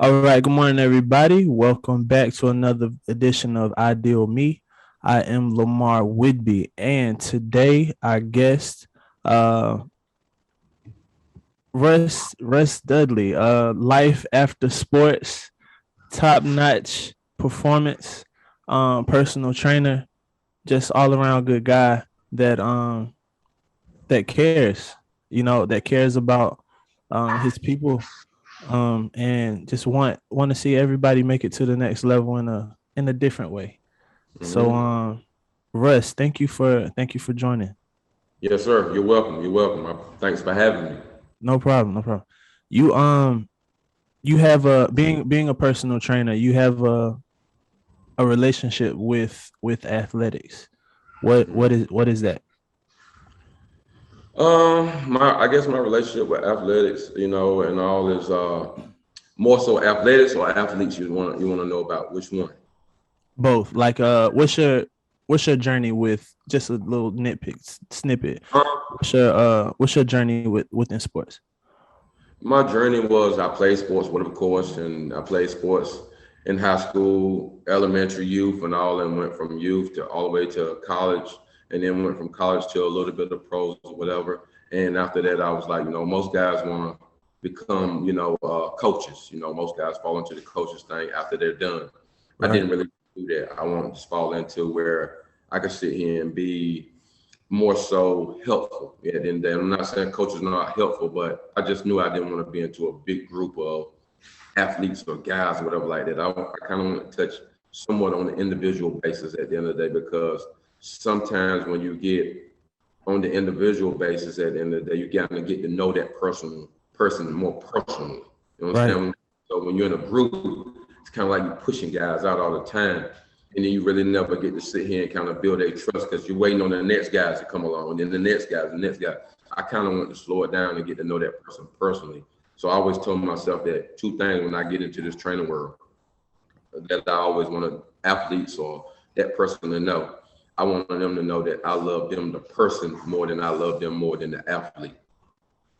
All right, good morning, everybody. Welcome back to another edition of Ideal Me. I am Lamar Whitby, and today our guest, uh, Russ Dudley, life after sports, top notch performance, personal trainer, just all around good guy that cares, that cares about his people and just want to see everybody make it to the next level in a different way. So, hmm Russ, thank you for joining. Yes, sir. You're welcome. You're welcome. Thanks for having me. No problem, no problem. You you have a being a personal trainer. You have a relationship with athletics. What is that? I guess my relationship with athletics, and all is more so athletics or athletes. You want to know about which one? Both. Like, what's your journey with just a little snippet? Um, What's your journey within sports? my journey was I played sports, with of course, and I played sports in high school, elementary, youth, and all, and went from youth to all the way to college, and then went from college to a little bit of pros or whatever. And after that, I was like, most guys want to become, coaches. Most guys fall into the coaches thing after they're done. I Right. didn't really do that. I wanted to fall into where I could sit here and be more so helpful. Yeah, at the end of the day, I'm not saying coaches are not helpful, but I just knew I didn't want to be into a big group of athletes or guys or whatever like that. I kind of want to touch somewhat on an individual basis at the end of the day, because sometimes when you get on the individual basis at the end of the day, you got to get to know that person more personally. You Right. understand? So when you're in a group, it's kind of like you're pushing guys out all the time, and then you really never get to sit here and kind of build a trust because you're waiting on the next guys to come along, and then the next guys, the next guy. I kind of want to slow it down and get to know that person personally. So I always told myself that two things when I get into this training world that I always wanted athletes or that person to know. I want them to know that I love them, the person, more than I love them more than the athlete.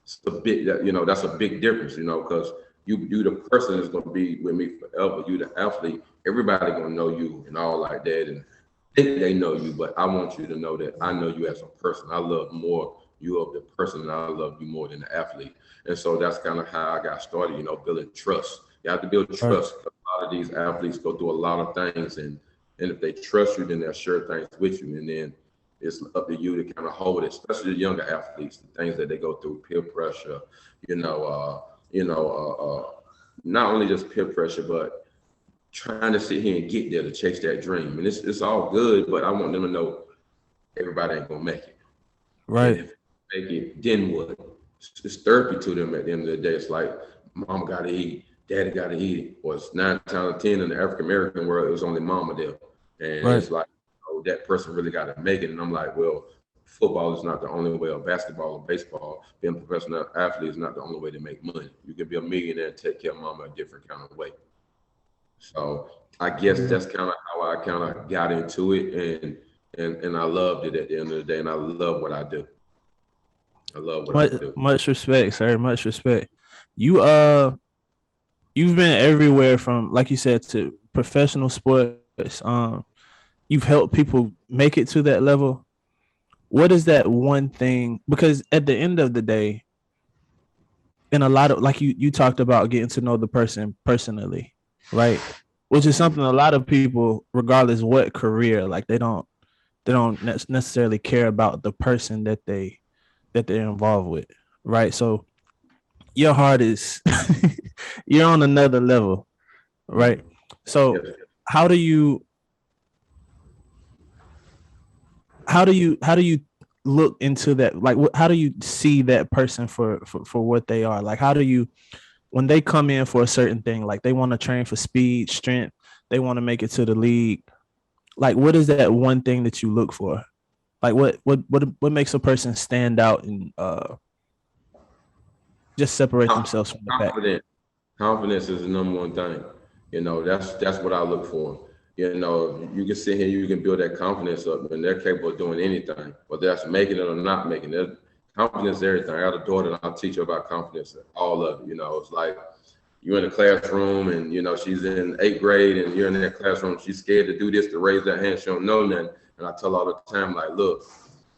It's a big, that's a big difference, because you the person is going to be with me forever. You the athlete, everybody going to know you and all like that, and think they know you. But I want you to know that I know you as a person. I love more you of the person, and I love you more than the athlete. And so that's kind of how I got started. Building trust. You have to build Right. trust. A lot of these athletes go through a lot of things, and if they trust you, then they'll share things with you, and then it's up to you to kind of hold it, especially the younger athletes, the things that they go through, peer pressure, you know, uh, you know, not only just peer pressure, but trying to sit here and get there to chase that dream. And it's all good, but I want them to know everybody ain't gonna make it. And Right. if they make it, then what? It's therapy to them at the end of the day. It's like mama gotta eat, daddy gotta eat. Or it's 9 times out of 10 in the African American world, it was only mama there. And Right. it's like, oh, that person really gotta make it. And I'm like, well, football is not the only way, or basketball or baseball. Being a professional athlete is not the only way to make money. You can be a millionaire and take care of mama a different kind of way. So I guess Yeah. that's kind of how I kind of got into it, and I loved it at the end of the day, and I love what I do. I love what I Much do. much respect, sir. Much respect. You you've been everywhere from, like you said, to professional sports. You've helped people make it to that level. What is that one thing? Because at the end of the day, in a lot of, like, you talked about getting to know the person personally, right? Which is something a lot of people, regardless what career, like they don't necessarily care about the person that they're involved with, right? So your heart is you're on another level, right? So Yes. how do you how do you look into that? Like, how do you see that person for what they are? Like, how do you, when they come in for a certain thing, like they want to train for speed, strength, they want to make it to the league, like what is that one thing that you look for? Like, what makes a person stand out and just separate themselves from the pack? Confident. Confidence is the number one thing. That's what I look for. You can sit here, you can build that confidence up, and they're capable of doing anything, whether that's making it or not making it. Confidence is everything. I got a daughter, and I'll teach her about confidence, all of it. It's like you're in the classroom and she's in 8th grade and you're in that classroom. She's scared to do this, to raise her hand. She don't know nothing. And I tell her all the time, like, look,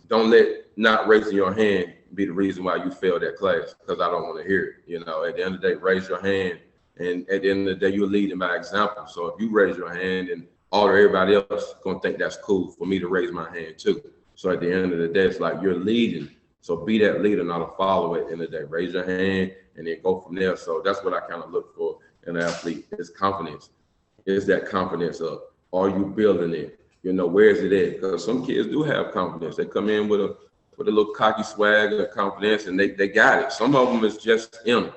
don't let not raising your hand be the reason why you failed that class, because I don't want to hear it. At the end of the day, raise your hand. And at the end of the day, you're leading by example. So if you raise your hand and all everybody else gonna think that's cool for me to raise my hand too. So at the end of the day, it's like you're leading. So be that leader, not a follower at the end of the day. Raise your hand and then go from there. So that's what I kind of look for in an athlete is confidence. Is that confidence of, are you building it? Where is it at? Because some kids do have confidence. They come in with a little cocky swag of confidence and they got it. Some of them is just in them.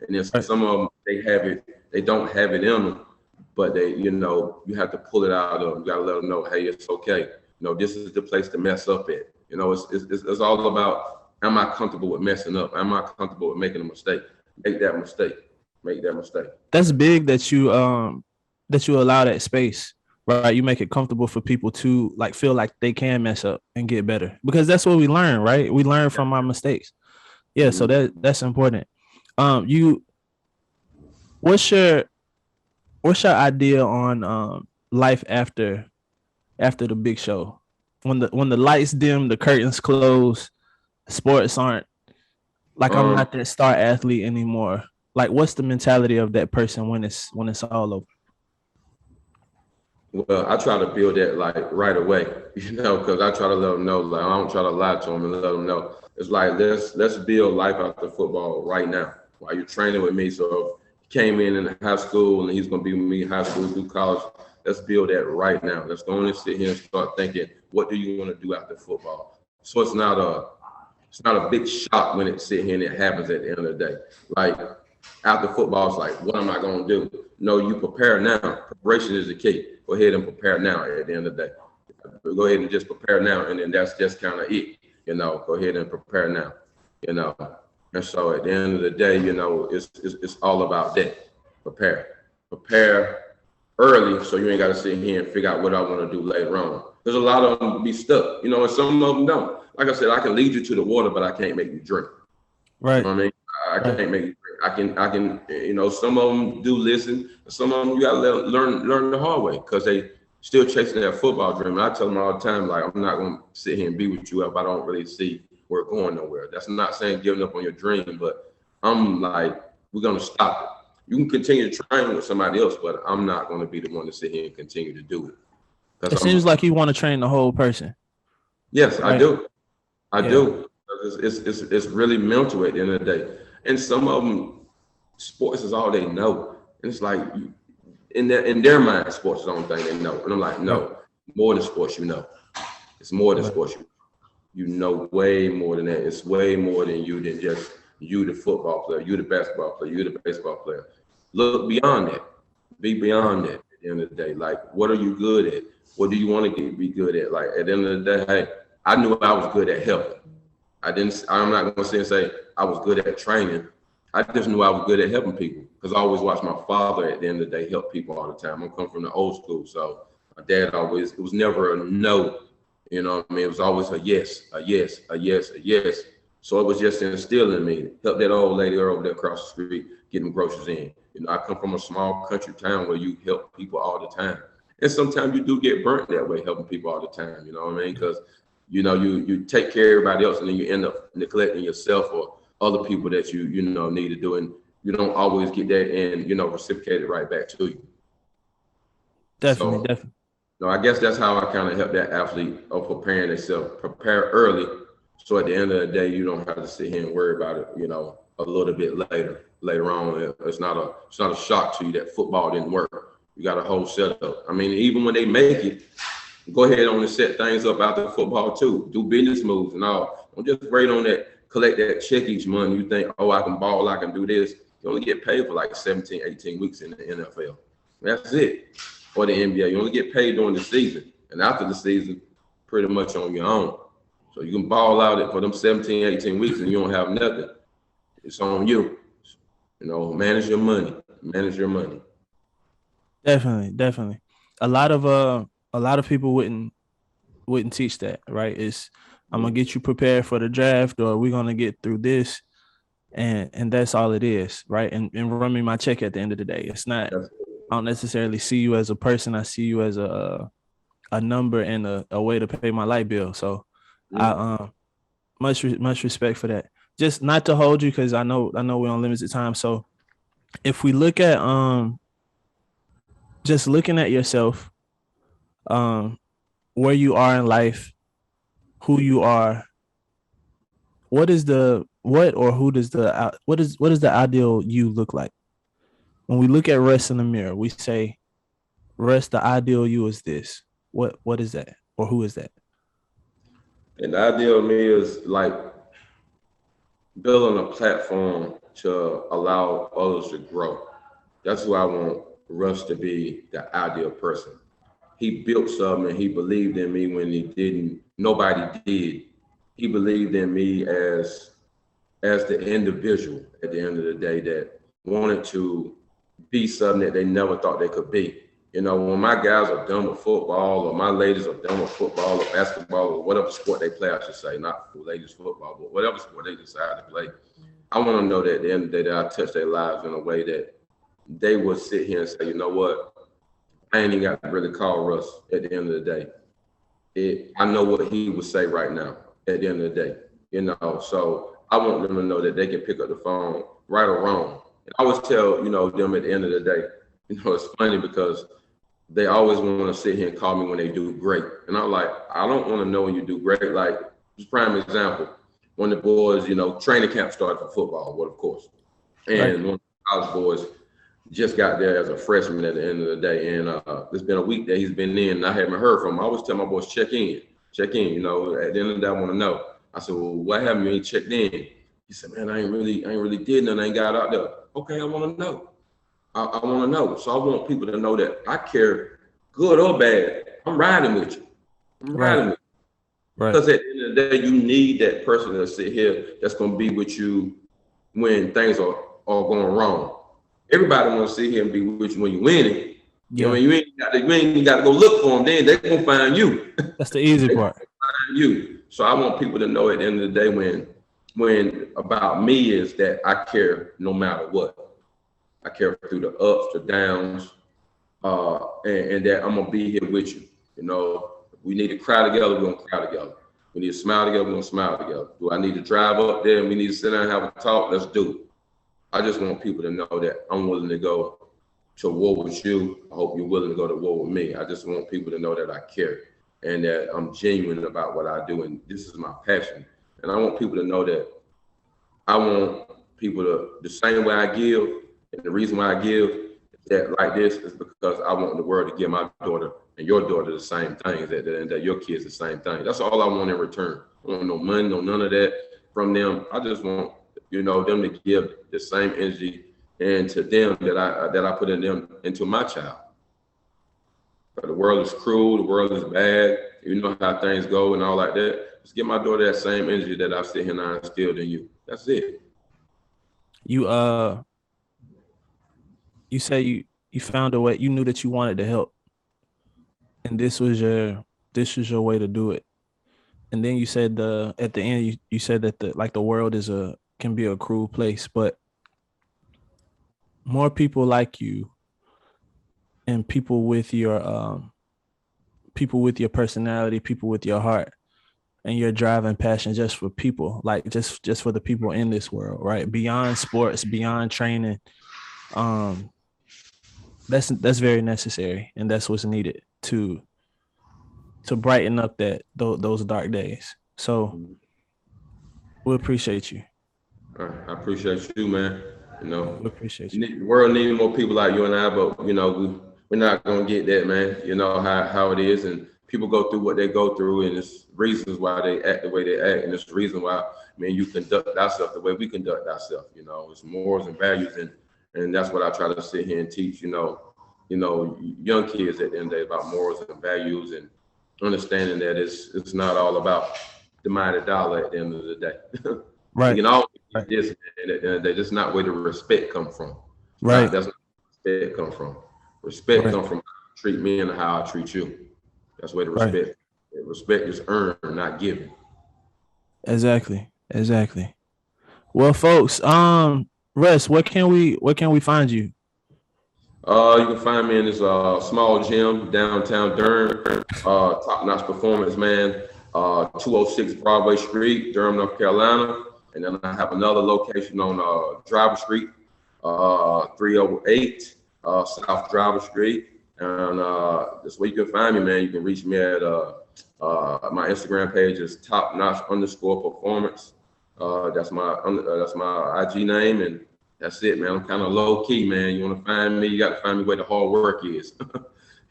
And then some of them, they don't have it in them, but you have to pull it out of them. You got to let them know, hey, it's okay. This is the place to mess up at. It's all about, am I comfortable with messing up? Am I comfortable with making a mistake? Make that mistake. That's big that you allow that space, right? You make it comfortable for people to like feel like they can mess up and get better, because that's what we learn, right? We learn from our mistakes. Yeah, so that's important. What's your idea on life after the big show? When the lights dim, the curtains close, sports aren't like I'm not that star athlete anymore. Like, what's the mentality of that person when it's all over? Well, I try to build that like right away, because I try to let them know, like I don't try to lie to them and let them know. It's like let's build life after football right now while you're training with me. So if he came in high school and he's gonna be with me in high school through college, let's build that right now. Let's go and sit here and start thinking, what do you want to do after football? So it's not a big shock when it sit here and it happens at the end of the day. Like after football, it's like, what am I going to do? No, you prepare now. Preparation is the key. Go ahead and prepare now at the end of the day. Go ahead and just prepare now, and then that's just kind of it. Go ahead and prepare now. And so at the end of the day, it's all about that. Prepare early, so you ain't got to sit here and figure out what I want to do later on. There's a lot of them be stuck, and some of them don't. Like I said, I can lead you to the water, but I can't make you drink. Right. You know what I mean? I can't make you drink. I can, some of them do listen. Some of them you got to learn the hard way, because they still chasing that football dream. And I tell them all the time, like, I'm not going to sit here and be with you if I don't really see we're going nowhere. That's not saying giving up on your dream, but I'm like, we're going to stop it. You can continue to train with somebody else, but I'm not going to be the one to sit here and continue to do it. It seems like you want to train the whole person. Yes, right? I do. I do. It's really mental at the end of the day. And some of them, sports is all they know. And it's like, in their mind, sports is the only thing they know. And I'm like, no, more than sports, It's more than sports. You know way more than that. It's way more than you than just you, the football player, you, the basketball player, you, the baseball player. Look beyond that. Be beyond that at the end of the day. Like, what are you good at? What do you want to be good at? Like, at the end of the day, hey, I knew I was good at helping. I'm not going to sit and say I was good at training. I just knew I was good at helping people, because I always watched my father at the end of the day help people all the time. I come from the old school. So my dad it was never a no. You know what I mean? It was always a yes, a yes, a yes, a yes. So it was just instilled in me. Help that old lady over there across the street get them groceries in. I come from a small country town where you help people all the time. And sometimes you do get burnt that way, helping people all the time. You know what I mean? Because, you take care of everybody else, and then you end up neglecting yourself or other people that you need to do. And you don't always get that and, reciprocated right back to you. Definitely. I guess that's how I kind of help that athlete of preparing themselves, prepare early. So at the end of the day, you don't have to sit here and worry about it, a little bit later on. It's not a shock to you that football didn't work. You got a whole setup. I mean, even when they make it, go ahead on and set things up after football too. Do business moves and all. Don't just wait on that, collect that check each month. You think, oh, I can ball, I can do this. You only get paid for like 17, 18 weeks in the NFL. That's it. Or the NBA. You only get paid during the season. And after the season, pretty much on your own. So you can ball out it for them 17, 18 weeks and you don't have nothing. It's on you. Manage your money. Manage your money. Definitely. A lot of people wouldn't teach that, right? I'm gonna get you prepared for the draft, or we're gonna get through this. and that's all it is, right? And run me my check at the end of the day. It's not. That's, I don't necessarily see you as a person. I see you as a number and a way to pay my light bill. So I mm, much respect for that. Just not to hold you because I know we're on limited time. So if we look at just looking at yourself, um where you are in life, who you are, what is the what or who does the what is the ideal you look like? When we look at Russ in the mirror, we say, Russ, the ideal you is this. What is that? Or who is that? and the idea of me is like building a platform to allow others to grow. That's who I want Russ to be, the ideal person. He built something. He believed in me when he didn't. Nobody did. He believed in me as the individual at the end of the day that wanted to be something that they never thought they could be. You know, when my guys are done with football or my ladies are done with football or basketball or whatever sport they play, I should say, not for ladies football, but whatever sport they decide to play, I want them to know that at the end of the day that I touch their lives in a way that they would sit here and say, you know what, I ain't even got to really call Russ at the end of the day. I know what he would say right now at the end of the day, you know. So I want them to know that they can pick up the phone, right or wrong. And I always tell, them at the end of the day, it's funny because they always want to sit here and call me when they do great. And I'm like, I don't want to know when you do great. Like, just prime example, when the boys, training camp started for football, well, of course. Right. And one of the college boys just got there as a freshman at the end of the day. And it's been a week that he's been in, and I haven't heard from him. I always tell my boys, check in. Check in. At the end of the day, I want to know. I said, well, what happened? You ain't checked in. He said, man, I ain't really did nothing. I ain't got out there. Okay, I want to know. I want to know. So I want people to know that I care, good or bad. I'm riding with you. I'm Right. riding with you. Right. Because at the end of the day, you need that person to sit here that's going to be with you when things are going wrong. Everybody want to sit here and be with you when you're winning. Yeah. You ain't got to go look for them. Then they're going to find you. That's the easy They gonna part. find you. So I want people to know at the end of the day when about me is that I care no matter what. I care through the ups, the downs, and that I'm gonna be here with you. We need to cry together, we're gonna cry together. We need to smile together, we're gonna smile together. Do I need to drive up there and we need to sit down and have a talk? Let's do it. I just want people to know that I'm willing to go to war with you. I hope you're willing to go to war with me. I just want people to know that I care and that I'm genuine about what I do, and this is my passion. And I want people to know that I want people to, the same way I give, and the reason why I give that like this is because I want the world to give my daughter and your daughter the same things, that your kids the same thing. That's all I want in return. I want no money, no none of that from them. I just want, them to give the same energy and to them that I put in them into my child. But the world is cruel, the world is bad. You know how things go and all like that. Just give my daughter that same energy that I sit here and I instilled in you. That's it. You you say you found a way, you knew that you wanted to help, and this was your way to do it. And then you said the at the end you said that the world is a can be a cruel place, but more people like you and people with your personality, people with your heart and your drive and passion just for people, like just for the people in this world, right? Beyond sports, beyond training. Um that's very necessary, and that's what's needed to brighten up those dark days. So we appreciate you. I appreciate you, man. You know, We appreciate you. the world needs more people like you and I, but we're not gonna get that, man. You know how it is, and people go through what they go through, and it's reasons why they act the way they act, and it's the reason why, you conduct ourselves the way we conduct ourselves. It's morals and values, and that's what I try to sit here and teach. Young kids at the end of the day about morals and values and understanding that it's not all about the mighty dollar at the end of the day. We Right. can always Right. get this, and that's just not where the respect come from. Right. That's not where respect come from. Respect Right. come from how you treat me and how I treat you. That's where the Right. respect. Respect is earned, not given. Exactly. Exactly. Well, folks, Russ, where can we find you? You can find me in this small gym downtown Durham, Top Notch Performance, man, 206 Broadway Street, Durham, North Carolina. And then I have another location on Driver Street, 308 South Driver Street. And that's where you can find me, man. You can reach me at my Instagram page is Top Notch underscore Performance. That's my IG name, and that's it, man. I'm kind of low key, man. You want to find me, you got to find me where the hard work is.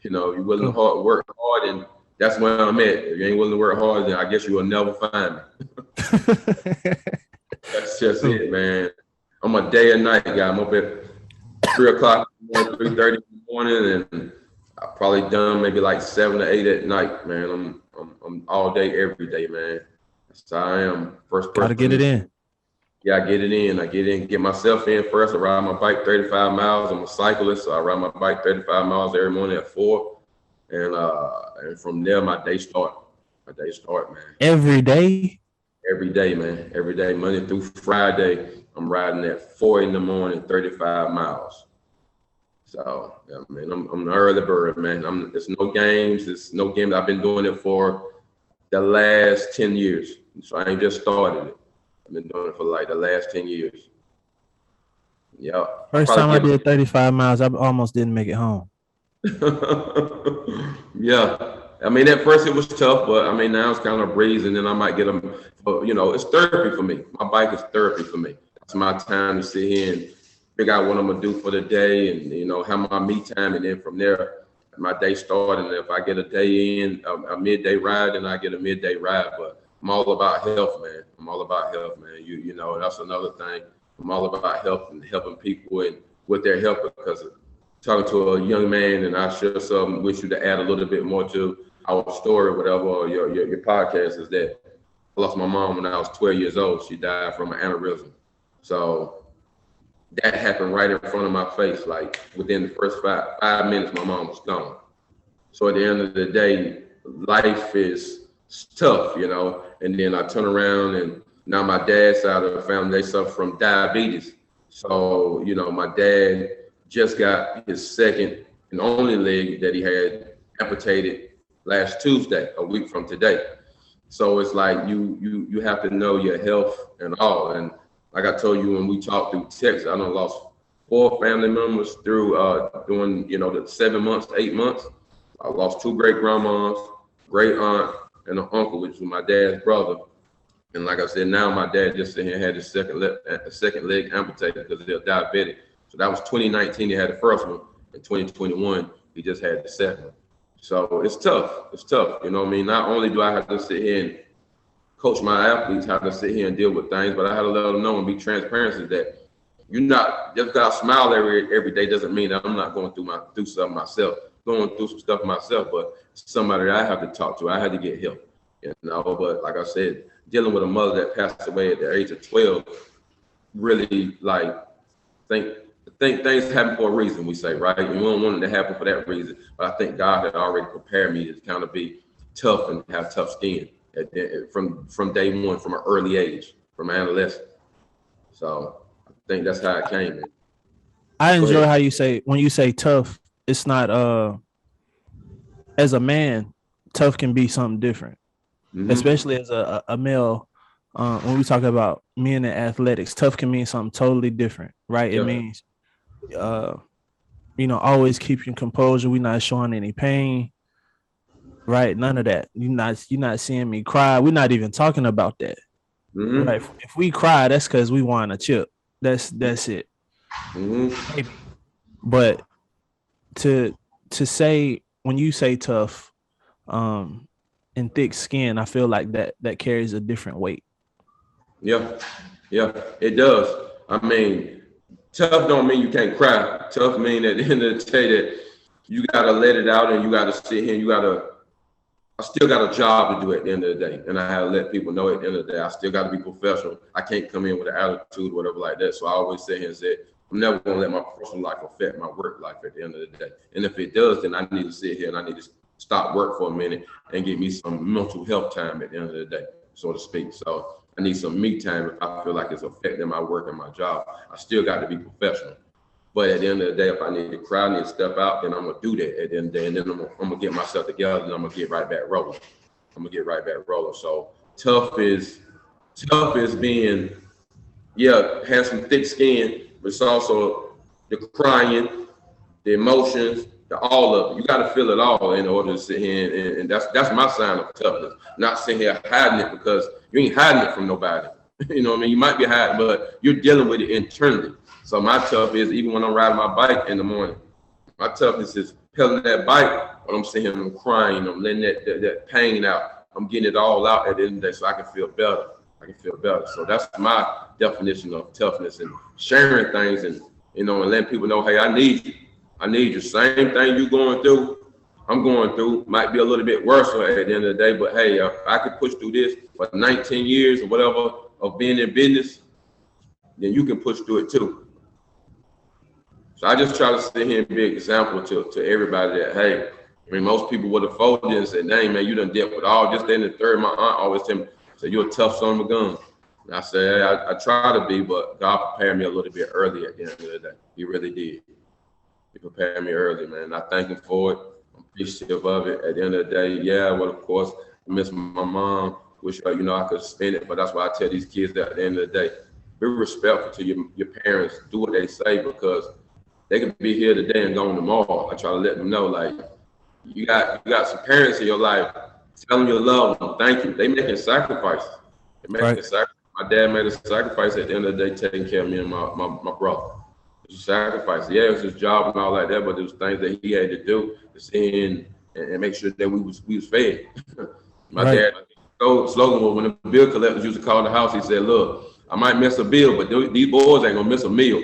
You're willing to Cool. work hard, and that's where I'm at. If you ain't willing to work hard, then I guess you will never find me. That's just Cool. it, man. I'm a day and night guy. I'm up at 3 o'clock in the morning, 3:30 in the morning, and I probably done maybe like 7 to 8 at night, man. I'm all day, every day, man. So I am first Gotta get it person. in. Yeah, I get it in. I get in, get myself in first. I ride my bike 35 miles. I'm a cyclist, so I ride my bike 35 miles every morning at 4. And from there, my day start. My day start, man. Every day. Every day, man. Every day, Monday through Friday, I'm riding at 4 in the morning, 35 miles. So, yeah, man, I'm an early bird, man. It's no games. It's no games. I've been doing it for the last 10 years. So I ain't just started it. I've been doing it for like the last 10 years. Yeah, I First time I probably did 35 miles, I almost didn't make it home. yeah. I mean, at first it was tough, but I mean, now it's kind of a breeze, and then I might get them. It's therapy for me. My bike is therapy for me. It's my time to sit here and figure out what I'm gonna do for the day, and have my me time, and then from there, my day started. And if I get a day in, a midday ride, then I get a midday ride. But I'm all about health, man. I'm all about health, man. That's another thing. I'm all about health and helping people and with their health because talking to a young man, and I share something with you to add a little bit more to our story, whatever, or your podcast is that I lost my mom when I was 12 years old. She died from an aneurysm. So that happened right in front of my face. Like within the first five minutes, my mom was gone. So at the end of the day, life is tough, And then I turn around and now my dad's side of the family, they suffer from diabetes. So, my dad just got his second and only leg that he had amputated last Tuesday, a week from today. So it's like you have to know your health and all. And like I told you when we talked through text, I done lost 4 family members through during the 7 months, 8 months. I lost 2 great grandmas, great aunt, and an uncle, which was my dad's brother. And like I said, now my dad just sitting here had his second leg amputated because they're diabetic. So that was 2019. He had the first one. In 2021, he just had the second one. So it's tough. It's tough. You know what I mean? Not only do I have to sit here and coach my athletes how to sit here and deal with things, but I had to let them know and be transparent that you're not just because I smile every day doesn't mean that I'm not going through something myself, going through some stuff myself, but somebody that I have to talk to. I had to get help. But like I said, dealing with a mother that passed away at the age of 12, really like think things happen for a reason, we say, right? And we don't want it to happen for that reason. But I think God had already prepared me to kind of be tough and have tough skin from day one, from an early age, from adolescent. So I think that's how it came in. I Go enjoy ahead. how you say when you say tough, it's not as a man, tough can be something different, Mm-hmm. especially as a male. When we talk about men in athletics, tough can mean something totally different, right? It Yeah. means uh, always keeping composure. We're not showing any pain, right? None of that. You're not seeing me cry. We're not even talking about that. Right. Mm-hmm. If we cry, that's because we want a chip. That's it. Mm-hmm. Maybe. But to say when you say tough, and thick skin, I feel like that carries a different weight. Yeah. Yeah. It does. I mean, tough don't mean you can't cry. Tough mean at the end of the day that you gotta let it out and you gotta sit here and I still got a job to do at the end of the day. And I had to let people know at the end of the day, I still got to be professional. I can't come in with an attitude, whatever like that. So I always say here and say, I'm never going to let my personal life affect my work life at the end of the day. And if it does, then I need to sit here and I need to stop work for a minute and give me some mental health time at the end of the day, so to speak. So I need some me time if I feel like it's affecting my work and my job. I still got to be professional. But at the end of the day, if I need to cry, I need to step out, then I'm gonna do that at the end of the day, and then I'm gonna get myself together, and I'm gonna get right back rolling. So tough is being, yeah, have some thick skin, but it's also the crying, the emotions, the all of it. You got to feel it all in order to sit here, and that's my sign of toughness. Not sitting here hiding it, because you ain't hiding it from nobody. You know what I mean? You might be hiding, but you're dealing with it internally. So my tough is, even when I'm riding my bike in the morning, my toughness is pedaling that bike when I'm sitting here and I'm crying, I'm letting that pain out. I'm getting it all out at the end of the day so I can feel better. So that's my definition of toughness, and sharing things, and and letting people know, hey, I need you. I need you. Same thing you going through, I'm going through. Might be a little bit worse at the end of the day, but hey, if I could push through this for 19 years or whatever of being in business, then you can push through it too. So I just try to sit here and be an example to everybody that, hey, I mean, most people would have folded and said, dang, man, you done dealt with all this, then the third. My aunt always tell me, so you're a tough son of a gun. And I said, hey, I try to be, but God prepared me a little bit early at the end of the day. He really did. He prepared me early, man. I thank him for it. I'm appreciative of it. At the end of the day, yeah, well, of course, I miss my mom. Wish, I could spend it, but that's why I tell these kids that at the end of the day, be respectful to your parents. Do what they say, because they could be here today and gone tomorrow. I try to let them know, like, you got some parents in your life. Tell them you love them. Thank you. They making sacrifices. My dad made a sacrifice at the end of the day, taking care of me and my brother. It was a sacrifice. Yeah, it was his job and all like that, but there was things that he had to do to sit in and make sure that we was fed. My dad slogan was, when the bill collectors used to call the house, he said, look, I might miss a bill, but these boys ain't gonna miss a meal.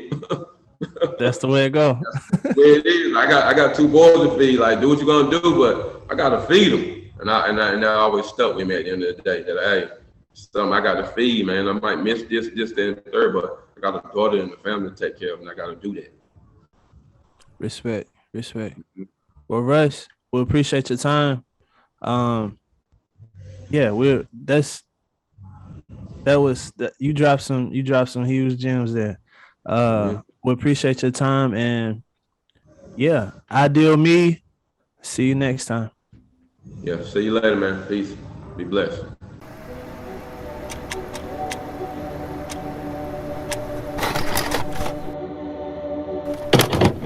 That's the way it go. That's the way it is. I got two boys to feed. Like, do what you're gonna do, but I gotta feed them. And I always stuck with me at the end of the day that, hey, something I got to feed, man. I might miss this, then third, but I got a daughter and a family to take care of, and I got to do that. Respect. Well, Russ, we appreciate your time. Yeah, you dropped some huge gems there. We appreciate your time, and yeah, ideal me. See you next time. Yeah, see you later, man. Peace. Be blessed.